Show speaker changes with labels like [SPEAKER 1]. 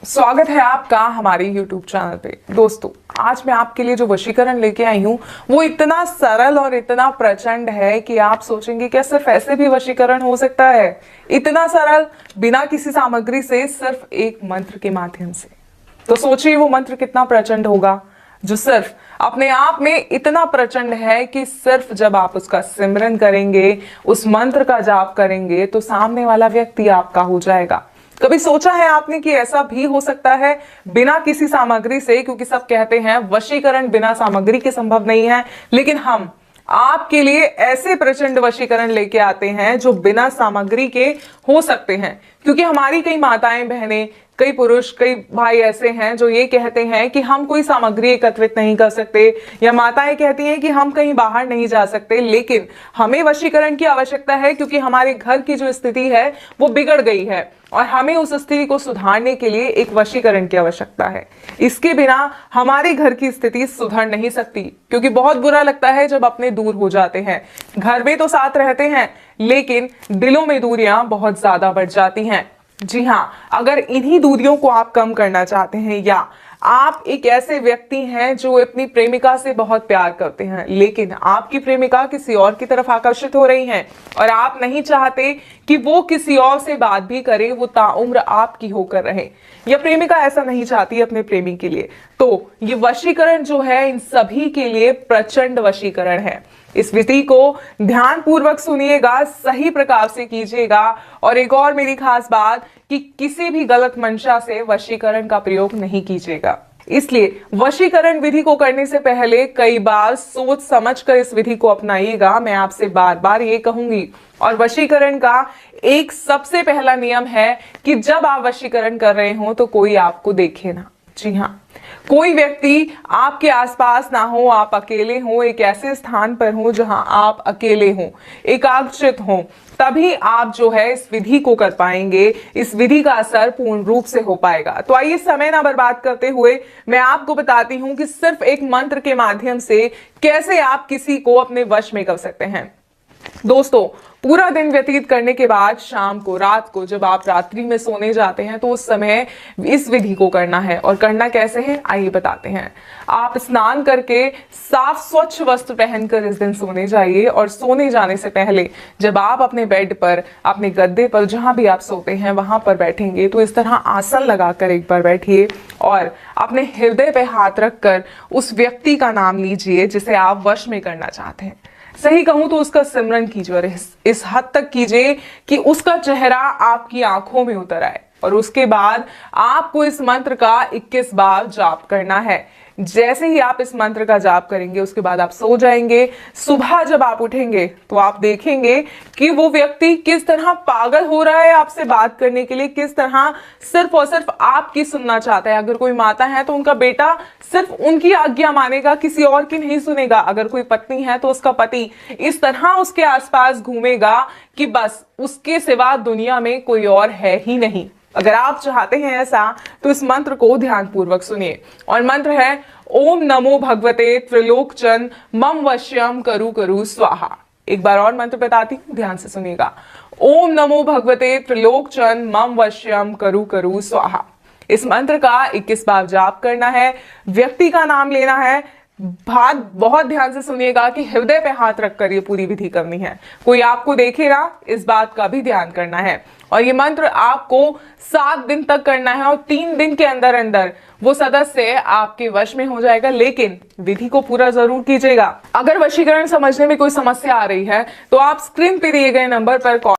[SPEAKER 1] स्वागत है आपका हमारे YouTube चैनल पे। दोस्तों, आज मैं आपके लिए जो वशीकरण लेके आई हूँ वो इतना सरल और इतना प्रचंड है कि आप सोचेंगे क्या सिर्फ ऐसे भी वशीकरण हो सकता है? इतना सरल, बिना किसी सामग्री से, सिर्फ एक मंत्र के माध्यम से। तो सोचिए वो मंत्र कितना प्रचंड होगा, जो सिर्फ अपने आप में इतना प्रचंड है कि सिर्फ जब आप उसका सिमरन करेंगे, उस मंत्र का जाप करेंगे, तो सामने वाला व्यक्ति आपका हो जाएगा। कभी सोचा है आपने कि ऐसा भी हो सकता है बिना किसी सामग्री से? क्योंकि सब कहते हैं वशीकरण बिना सामग्री के संभव नहीं है, लेकिन हम आपके लिए ऐसे प्रचंड वशीकरण लेके आते हैं जो बिना सामग्री के हो सकते हैं। क्योंकि हमारी कई माताएं बहनें, कई पुरुष, कई भाई ऐसे हैं जो ये कहते हैं कि हम कोई सामग्री एकत्रित नहीं कर सकते, या माताएं कहती हैं कि हम कहीं बाहर नहीं जा सकते, लेकिन हमें वशीकरण की आवश्यकता है क्योंकि हमारे घर की जो स्थिति है वो बिगड़ गई है और हमें उस स्थिति को सुधारने के लिए एक वशीकरण की आवश्यकता है। इसके बिना हमारे घर की स्थिति सुधर नहीं सकती, क्योंकि बहुत बुरा लगता है जब अपने दूर हो जाते हैं। घर में तो साथ रहते हैं, लेकिन दिलों में दूरियां बहुत ज्यादा बढ़ जाती हैं। जी हाँ, अगर इन्हीं दूरियों को आप कम करना चाहते हैं, या आप एक ऐसे व्यक्ति हैं जो अपनी प्रेमिका से बहुत प्यार करते हैं, लेकिन आपकी प्रेमिका किसी और की तरफ आकर्षित हो रही हैं और आप नहीं चाहते कि वो किसी और से बात भी करे, वो ताउम्र आपकी होकर रहे, या प्रेमिका ऐसा नहीं चाहती अपने प्रेमी के लिए, तो ये वशीकरण जो है इन सभी के लिए प्रचंड वशीकरण है। इस विधि को ध्यान पूर्वक सुनिएगा, सही प्रकार से कीजिएगा। और एक और मेरी खास बात कि किसी भी गलत मंशा से वशीकरण का प्रयोग नहीं कीजिएगा। इसलिए वशीकरण विधि को करने से पहले कई बार सोच समझकर इस विधि को अपनाइएगा, मैं आपसे बार बार ये कहूंगी। और वशीकरण का एक सबसे पहला नियम है कि जब आप वशीकरण कर रहे हो तो कोई आपको देखे ना। जी हाँ, कोई व्यक्ति आपके आसपास ना हो, आप अकेले हो, एक ऐसे स्थान पर हो जहां आप अकेले हो, एकाग्रचित हो, तभी आप जो है इस विधि को कर पाएंगे, इस विधि का असर पूर्ण रूप से हो पाएगा। तो आइए समय ना बर्बाद करते हुए मैं आपको बताती हूं कि सिर्फ एक मंत्र के माध्यम से कैसे आप किसी को अपने वश में कर सकते हैं। दोस्तों, पूरा दिन व्यतीत करने के बाद शाम को, रात को, जब आप रात्रि में सोने जाते हैं तो उस समय इस विधि को करना है। और करना कैसे है आइए बताते हैं। आप स्नान करके साफ स्वच्छ वस्त्र पहनकर इस दिन सोने जाइए, और सोने जाने से पहले जब आप अपने बेड पर, अपने गद्दे पर, जहां भी आप सोते हैं वहां पर बैठेंगे, तो इस तरह आसन लगाकर एक बार बैठिए और अपने हृदय पे हाथ रखकर उस व्यक्ति का नाम लीजिए जिसे आप वश में करना चाहते हैं। सही कहूं तो उसका सिमरन कीजिए, और इस हद तक कीजिए कि उसका चेहरा आपकी आंखों में उतर आए। और उसके बाद आपको इस मंत्र का 21 बार जाप करना है। जैसे ही आप इस मंत्र का जाप करेंगे उसके बाद आप सो जाएंगे। सुबह जब आप उठेंगे तो आप देखेंगे कि वो व्यक्ति किस तरह पागल हो रहा है आपसे बात करने के लिए, किस तरह सिर्फ और सिर्फ आपकी सुनना चाहता है। अगर कोई माता है तो उनका बेटा सिर्फ उनकी आज्ञा मानेगा, किसी और की नहीं सुनेगा। अगर कोई पत्नी है तो उसका पति इस तरह उसके आसपास घूमेगा कि बस उसके सिवा दुनिया में कोई और है ही नहीं। अगर आप चाहते हैं ऐसा तो इस मंत्र को ध्यान पूर्वक सुनिए। और मंत्र है ओम नमो भगवते त्रिलोकचन मम वश्यम करु करु स्वाहा। एक बार और मंत्र बताती हूं, ध्यान से सुनिएगा। ओम नमो भगवते त्रिलोकचन मम वश्यम करु करु स्वाहा। इस मंत्र का 21 बार जाप करना है। व्यक्ति का नाम लेना है। बात बहुत ध्यान से सुनिएगा कि हृदय पे हाथ रखकर ये पूरी विधि करनी है। कोई आपको देखे ना, इस बात का भी ध्यान करना है। और ये मंत्र आपको 7 दिन तक करना है, और 3 दिन के अंदर अंदर वो सदस्य आपके वश में हो जाएगा। लेकिन विधि को पूरा जरूर कीजिएगा। अगर वशीकरण समझने में कोई समस्या आ रही है तो आप स्क्रीन पे दिए गए नंबर पर कॉल